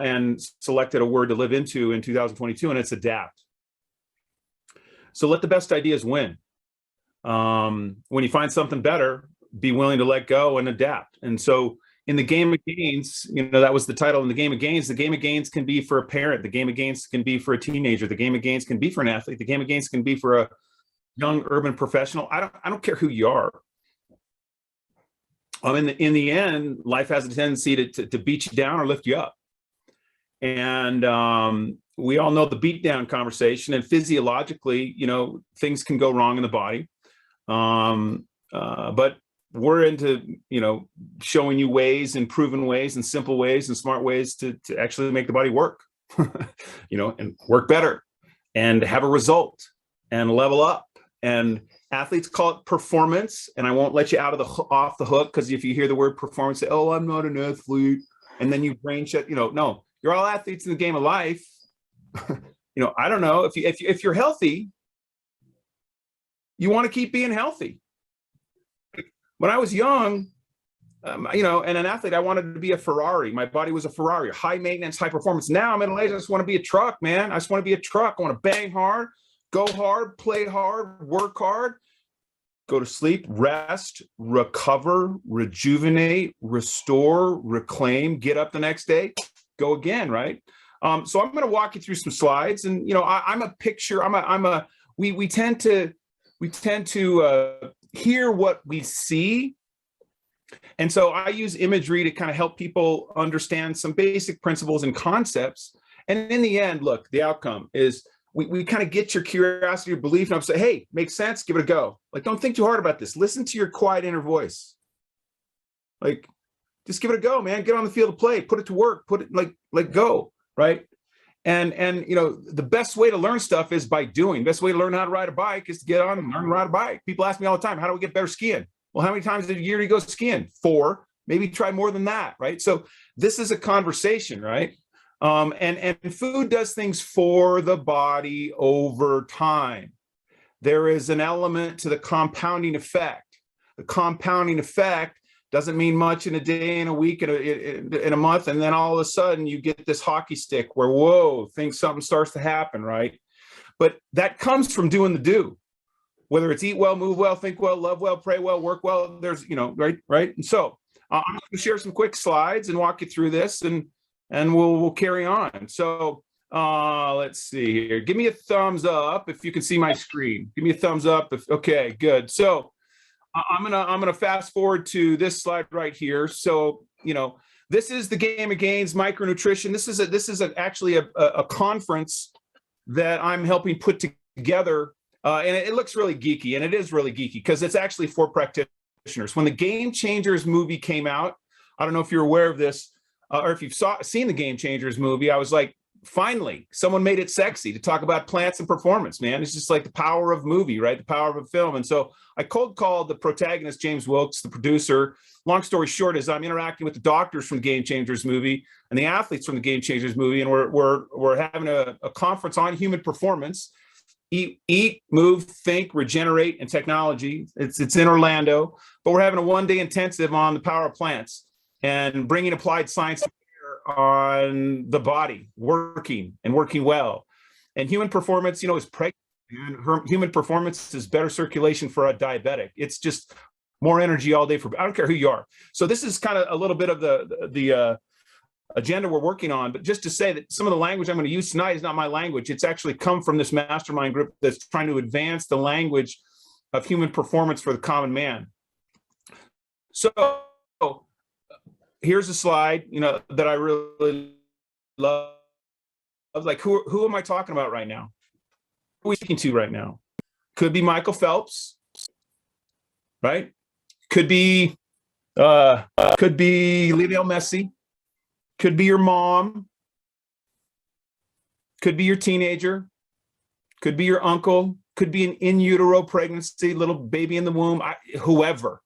and selected a word to live into in 2022, and it's adapt. So let the best ideas win. When you find something better, be willing to let go and adapt. And so in the game of gains, that was the title. In the game of gains can be for a parent. The game of gains can be for a teenager. The game of gains can be for an athlete. The game of gains can be for a young urban professional. I don't care who you are. In the end, life has a tendency to beat you down or lift you up. And we all know the beatdown conversation, and physiologically, things can go wrong in the body. But we're into, showing you ways and proven ways and simple ways and smart ways to actually make the body work, and work better and have a result and level up. And athletes call it performance. And I won't let you off the hook, because if you hear the word performance, say, oh, I'm not an athlete. And then you brain shut, no, you're all athletes in the game of life. I don't know, if you're healthy, you want to keep being healthy. When I was young, and an athlete, I wanted to be a Ferrari. My body was a Ferrari, high maintenance, high performance. Now I'm middle-aged, I just want to be a truck, man. I just want to be a truck. I want to bang hard, go hard, play hard, work hard, go to sleep, rest, recover, rejuvenate, restore, reclaim, get up the next day, go again, right? So I'm going to walk you through some slides, and I'm a picture. We tend to hear what we see, and so I use imagery to kind of help people understand some basic principles and concepts. And in the end, look, the outcome is we kind of get your curiosity, your belief, and I'll say, hey, makes sense, give it a go. Like, don't think too hard about this. Listen to your quiet inner voice. Like, just give it a go, man. Get on the field of play, put it to work, put it like go. Right. And the best way to learn stuff is by doing. Best way to learn how to ride a bike is to get on and learn to ride a bike. People ask me all the time, how do we get better skiing? Well, how many times a year do you go skiing? 4, maybe try more than that. Right. So this is a conversation, right? And food does things for the body over time. There is an element to the compounding effect. The compounding effect doesn't mean much in a day, in a week, in a month, and then all of a sudden you get this hockey stick where, whoa, something starts to happen, right? But that comes from doing the do. Whether it's eat well, move well, think well, love well, pray well, work well, there's, right? And so I'm going to share some quick slides and walk you through this, and we'll carry on. So let's see here. Give me a thumbs up if you can see my screen. Give me a thumbs up okay, good. So I'm gonna fast forward to this slide right here. So this is the Game of Gains micronutrition. This is actually a conference that I'm helping put together, and it looks really geeky, and it is really geeky because it's actually for practitioners. When the Game Changers movie came out, I don't know if you're aware of this, or if you've seen the Game Changers movie. I was like, finally, someone made it sexy to talk about plants and performance, man. It's just like the power of movie, right? The power of a film. And so I cold called the protagonist, James Wilkes, the producer. Long story short is I'm interacting with the doctors from the Game Changers movie and the athletes from the Game Changers movie. And we're having a conference on human performance, eat, move, think, regenerate, and technology. It's in Orlando, but we're having a one-day intensive on the power of plants and bringing applied science on the body working well. And human performance, is pregnant. And human performance is better circulation for a diabetic. It's just more energy all day I don't care who you are. So this is kind of a little bit of the agenda we're working on, but just to say that some of the language I'm going to use tonight is not my language. It's actually come from this mastermind group that's trying to advance the language of human performance for the common man. So here's a slide, that I really love. Like, who am I talking about right now? Who are we speaking to right now? Could be Michael Phelps, right? Could be Lionel Messi. Could be your mom. Could be your teenager. Could be your uncle. Could be an in utero pregnancy, little baby in the womb, whoever.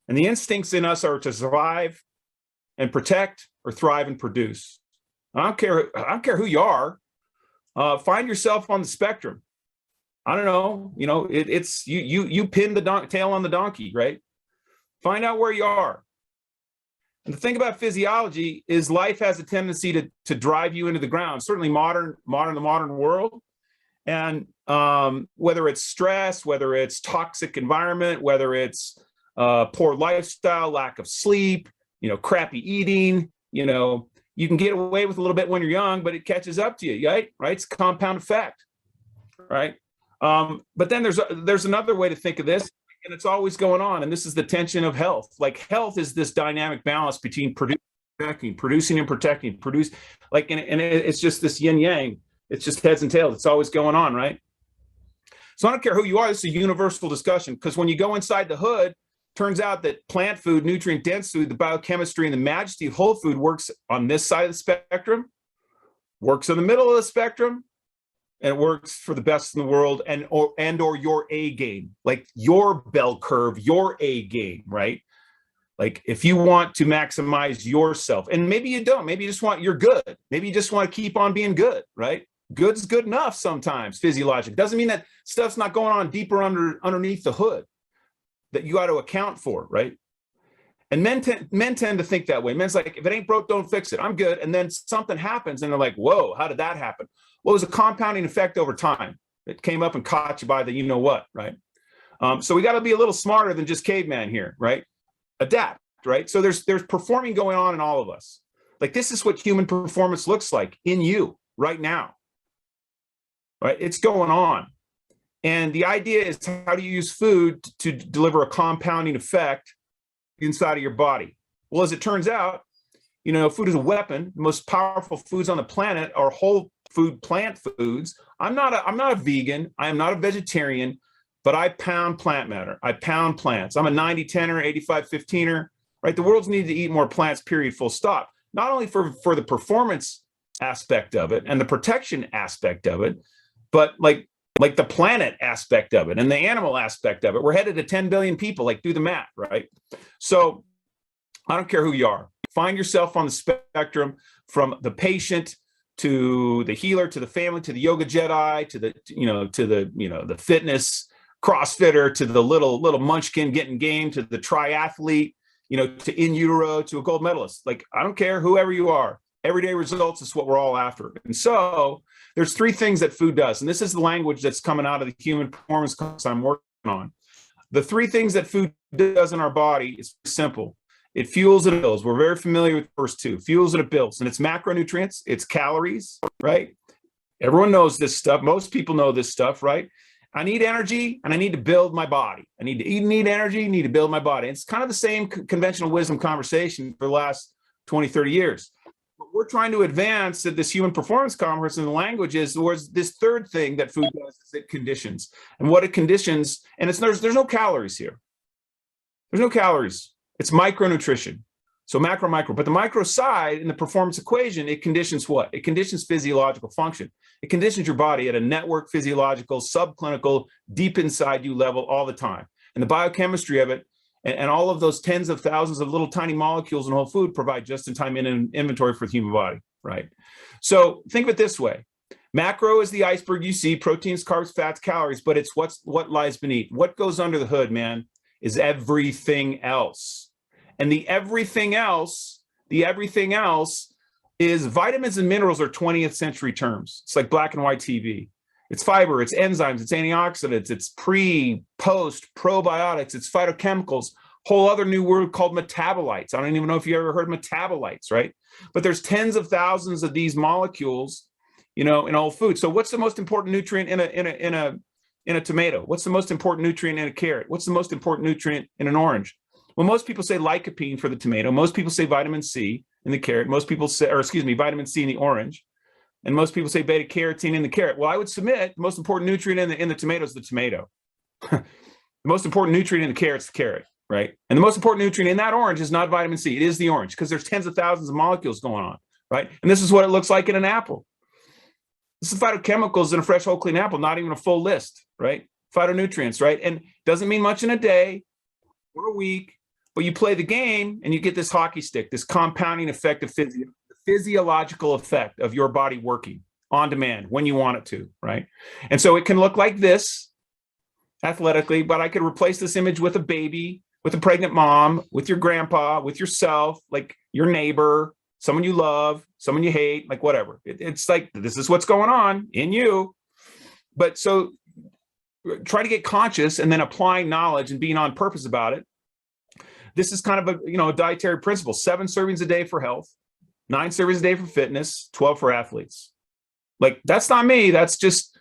And the instincts in us are to survive and protect, or thrive and produce. I don't care who you are. Find yourself on the spectrum. I don't know. It's you pin the tail on the donkey, right? Find out where you are. And the thing about physiology is life has a tendency to drive you into the ground, certainly the modern world. And whether it's stress, whether it's toxic environment, whether it's poor lifestyle, lack of sleep, crappy eating, you can get away with a little bit when you're young, but it catches up to you, right? It's a compound effect, right? But then there's another way to think of this, and it's always going on. And this is the tension of health. Like health is this dynamic balance between producing and protecting, and it's just this yin yang. It's just heads and tails. It's always going on, right? So I don't care who you are. This is a universal discussion, because when you go inside the hood, turns out that plant food, nutrient dense food, the biochemistry and the majesty of whole food works on this side of the spectrum, works in the middle of the spectrum, and it works for the best in the world or your A game, like your bell curve, your A game, right? Like if you want to maximize yourself, and maybe you don't, maybe you just you're good. Maybe you just want to keep on being good, right? Good's good enough sometimes, physiologic. Doesn't mean that stuff's not going on deeper underneath the hood that you got to account for, right? And men tend to think that way. Men's like, if it ain't broke, don't fix it. I'm good. And then something happens and they're like, whoa, how did that happen? Well, it was a compounding effect over time. It came up and caught you by the you-know-what, right? So we got to be a little smarter than just caveman here, right? Adapt, right? So there's performing going on in all of us. Like this is what human performance looks like in you right now, right? It's going on. And the idea is, how do you use food to deliver a compounding effect inside of your body? Well, as it turns out, food is a weapon. The most powerful foods on the planet are whole food plant foods. I'm not a vegan. I am not a vegetarian, but I pound plant matter. I pound plants. I'm a 90-10er, 85-15er, right? The world's needed to eat more plants, period, full stop. Not only for the performance aspect of it and the protection aspect of it, but like the planet aspect of it and the animal aspect of it. We're headed to 10 billion people, like do the math, right? So I don't care who you are. Find yourself on the spectrum, from the patient to the healer, to the family, to the yoga Jedi, to the fitness CrossFitter, to the little munchkin getting game, to the triathlete, to in utero, to a gold medalist. Like, I don't care, whoever you are. Everyday results is what we're all after. And so there's three things that food does. And this is the language that's coming out of the human performance class I'm working on. The three things that food does in our body is simple. It fuels and it builds. We're very familiar with the first two. Fuels and it builds. And it's macronutrients, it's calories, right? Everyone knows this stuff. Most people know this stuff, right? I need energy and I need to build my body. I need to eat, need energy, need to build my body. It's kind of the same conventional wisdom conversation for the last 20, 30 years. But we're trying to advance at this human performance conference, and the language is towards this third thing that food does, is it conditions. And what it conditions, and there's no calories here. There's no calories. It's micronutrition. So macro, but the micro side in the performance equation, it conditions what? It conditions physiological function. It conditions your body at a network, physiological, subclinical, deep inside you level all the time. And the biochemistry of it, and all of those tens of thousands of little tiny molecules in whole food provide just-in-time inventory for the human body, right? So think of it this way. Macro is the iceberg you see, proteins, carbs, fats, calories, but it's what lies beneath. What goes under the hood, man, is everything else. And the everything else is vitamins and minerals are 20th century terms. It's like black and white TV. It's fiber, it's enzymes, it's antioxidants, it's post, probiotics, it's phytochemicals, whole other new word called metabolites. I don't even know if you ever heard of metabolites, right? But there's tens of thousands of these molecules, in all food. So what's the most important nutrient in a tomato? What's the most important nutrient in a carrot? What's the most important nutrient in an orange? Well, most people say lycopene for the tomato. Most people say vitamin C in the carrot. Most people say, vitamin C in the orange. And most people say beta carotene in the carrot. Well, I would submit the most important nutrient in the tomato is the tomato. The most important nutrient in the carrot is the carrot, right? And the most important nutrient in that orange is not vitamin C. It is the orange, because there's tens of thousands of molecules going on, right? And this is what it looks like in an apple. This is phytochemicals in a fresh, whole, clean apple, not even a full list, right? Phytonutrients, right? And doesn't mean much in a day or a week, but you play the game and you get this hockey stick, this compounding effect of physiological effect of your body working on demand when you want it to, right? And so it can look like this athletically, but I could replace this image with a baby with a pregnant mom, with your grandpa, with yourself, like your neighbor, someone you love, someone you hate, like whatever. It's like, this is what's going on in you. But so try to get conscious and then applying knowledge and being on purpose about it. This is kind of a dietary principle: 7 servings a day for health, 9 servings a day for fitness, 12 for athletes. Like, that's not me. That's just,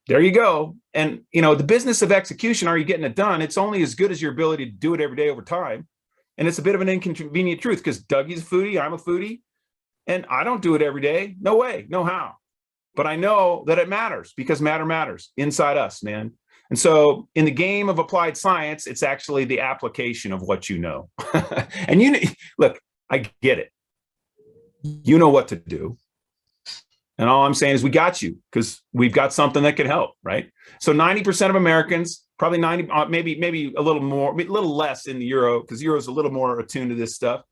there you go. And, the business of execution, are you getting it done? It's only as good as your ability to do it every day over time. And it's a bit of an inconvenient truth, because Dougie's a foodie, I'm a foodie, and I don't do it every day. No way, no how. But I know that it matters, because matter matters inside us, man. And so in the game of applied science, it's actually the application of what you know. And look, I get it. You know what to do. And all I'm saying is we got you, because we've got something that can help, right? So 90% of Americans, probably 90, maybe a little more, a little less in the euro, because euro is a little more attuned to this stuff.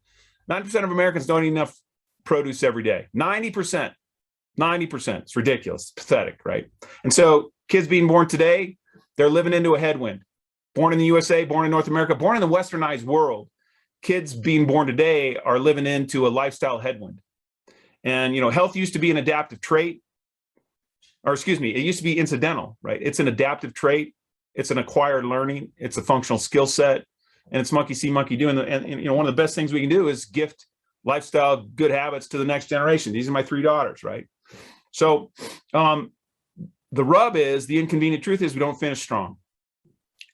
90% of Americans don't eat enough produce every day. 90%. It's ridiculous. It's pathetic, right? And so kids being born today, they're living into a headwind. Born in the USA, born in North America, born in the westernized world, kids being born today are living into a lifestyle headwind. And, health used to be an adaptive trait, or excuse me, it used to be incidental, right? It's an adaptive trait. It's an acquired learning. It's a functional skill set, and it's monkey see, monkey do. And one of the best things we can do is gift lifestyle good habits to the next generation. These are my 3 daughters, right? So the rub is, the inconvenient truth is, we don't finish strong.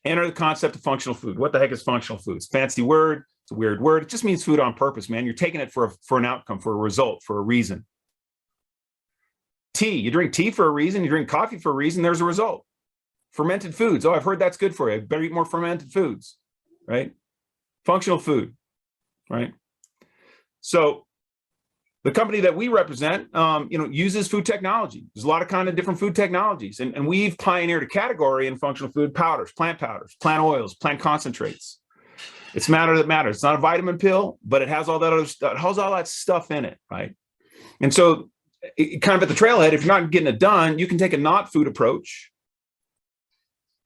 Enter the concept of functional food. What the heck is functional food? It's a fancy word. It's a weird word. It just means food on purpose, man. You're taking it for an outcome, for a result, for a reason. Tea. You drink tea for a reason. You drink coffee for a reason. There's a result. Fermented foods. Oh, I've heard that's good for you. Better eat more fermented foods, right? Functional food, right? So the company that we represent, uses food technology. There's a lot of kind of different food technologies, and we've pioneered a category in functional food: powders, plant oils, plant concentrates. It's matter that matters. It's not a vitamin pill, but it has all that other stuff. It has all that stuff in it, right? And so, kind of at the trailhead, if you're not getting it done, you can take a not food approach,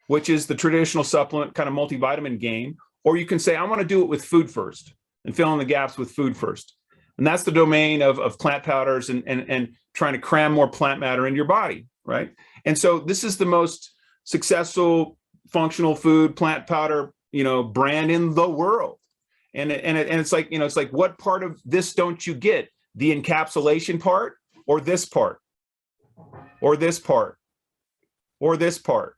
which is the traditional supplement kind of multivitamin game, or you can say, I want to do it with food first, and fill in the gaps with food first. And that's the domain of plant powders and trying to cram more plant matter into your body, right? And so this is the most successful functional food plant powder, brand in the world. And it's like, it's like, what part of this don't you get? The encapsulation part, or this part, or this part, or this part?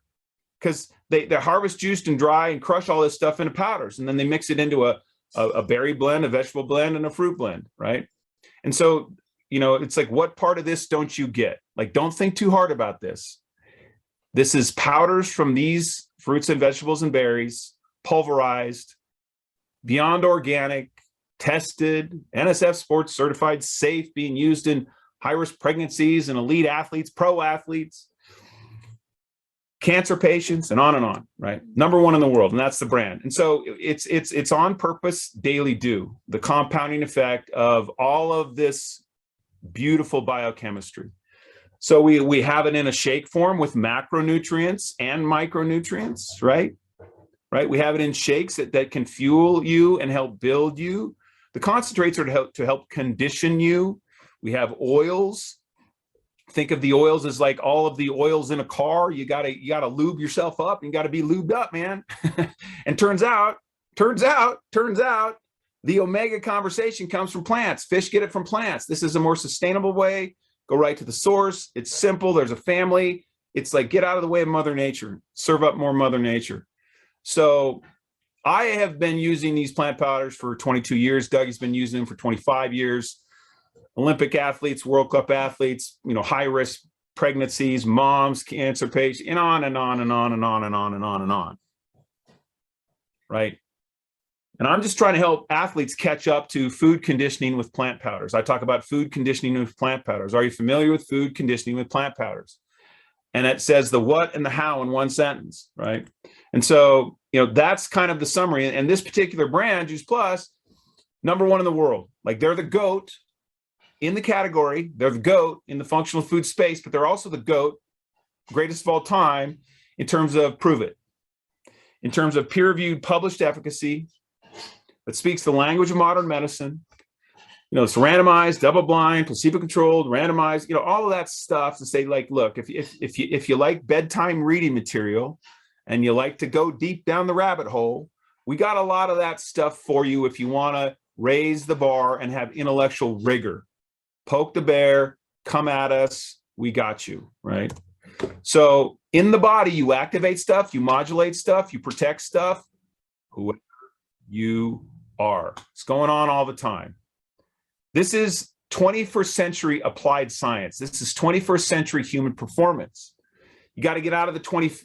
Because they harvest, juiced, and dry and crush all this stuff into powders, and then they mix it into a berry blend, a vegetable blend, and a fruit blend, right? And so, it's like, what part of this don't you get? Like, don't think too hard about this. This is powders from these fruits and vegetables and berries, pulverized, beyond organic, tested, NSF sports certified, safe, being used in high-risk pregnancies and elite athletes, pro athletes, cancer patients, and on, right? Number 1 in the world, and that's the brand. And so it's on purpose, daily do, the compounding effect of all of this beautiful biochemistry. So we have it in a shake form with macronutrients and micronutrients, right? We have it in shakes that can fuel you and help build you. The concentrates are to help condition you. We have oils. Think of the oils as like all of the oils in a car. You gotta lube yourself up, and you gotta be lubed up, man. And turns out, the omega conversation comes from plants. Fish get it from plants. This is a more sustainable way. Go right to the source. It's simple. There's a family. It's like, get out of the way of Mother Nature. Serve up more Mother Nature. So I have been using these plant powders for 22 years. Dougie's been using them for 25 years. Olympic athletes, World Cup athletes, high risk pregnancies, moms, cancer patients, and on and on and on and on and on and on and on. Right? And I'm just trying to help athletes catch up to food conditioning with plant powders. I talk about food conditioning with plant powders. Are you familiar with food conditioning with plant powders? And it says the what and the how in one sentence, right? And so, that's kind of the summary. And this particular brand, Juice Plus, number 1 in the world. Like, they're the GOAT in the category. They're the GOAT in the functional food space, but they're also the GOAT, greatest of all time, in terms of prove it. in terms of peer-reviewed published efficacy that speaks the language of modern medicine. It's randomized, double-blind, placebo-controlled, randomized, all of that stuff to say, like, look, if you like bedtime reading material and you like to go deep down the rabbit hole, we got a lot of that stuff for you if you want to raise the bar and have intellectual rigor. Poke the bear, come at us, we got you, right? So in the body, you activate stuff, you modulate stuff, you protect stuff, whoever you are. It's going on all the time. This is 21st century applied science. This is 21st century human performance. You got to get out of the 20th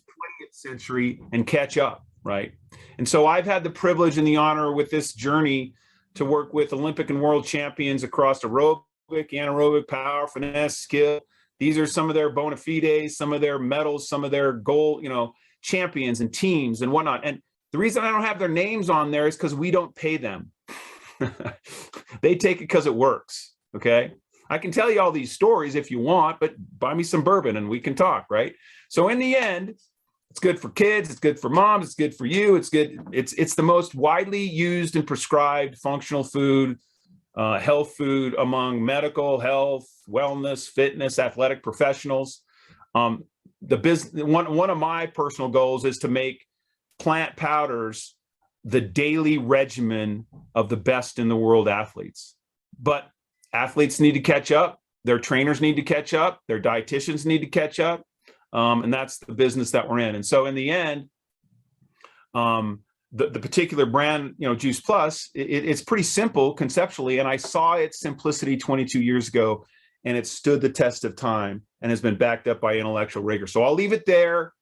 century and catch up, right? And so I've had the privilege and the honor with this journey to work with Olympic and world champions across aerobic, anaerobic, power, finesse, skill. These are some of their bona fides, some of their medals, some of their gold, champions and teams and whatnot. And the reason I don't have their names on there is because we don't pay them. They take it because it works. Okay. I can tell you all these stories if you want, but buy me some bourbon and we can talk, right? So in the end, it's good for kids, it's good for moms, it's good for you, it's good. It's the most widely used and prescribed functional food, health food among medical, health, wellness, fitness, athletic professionals. One of my personal goals is to make plant powders the daily regimen of the best in the world athletes. But athletes need to catch up. Their trainers need to catch up. Their dietitians need to catch up. And that's the business that we're in. And so in the end, the particular brand, Juice Plus, it's pretty simple conceptually. And I saw its simplicity 22 years ago, and it stood the test of time and has been backed up by intellectual rigor. So I'll leave it there.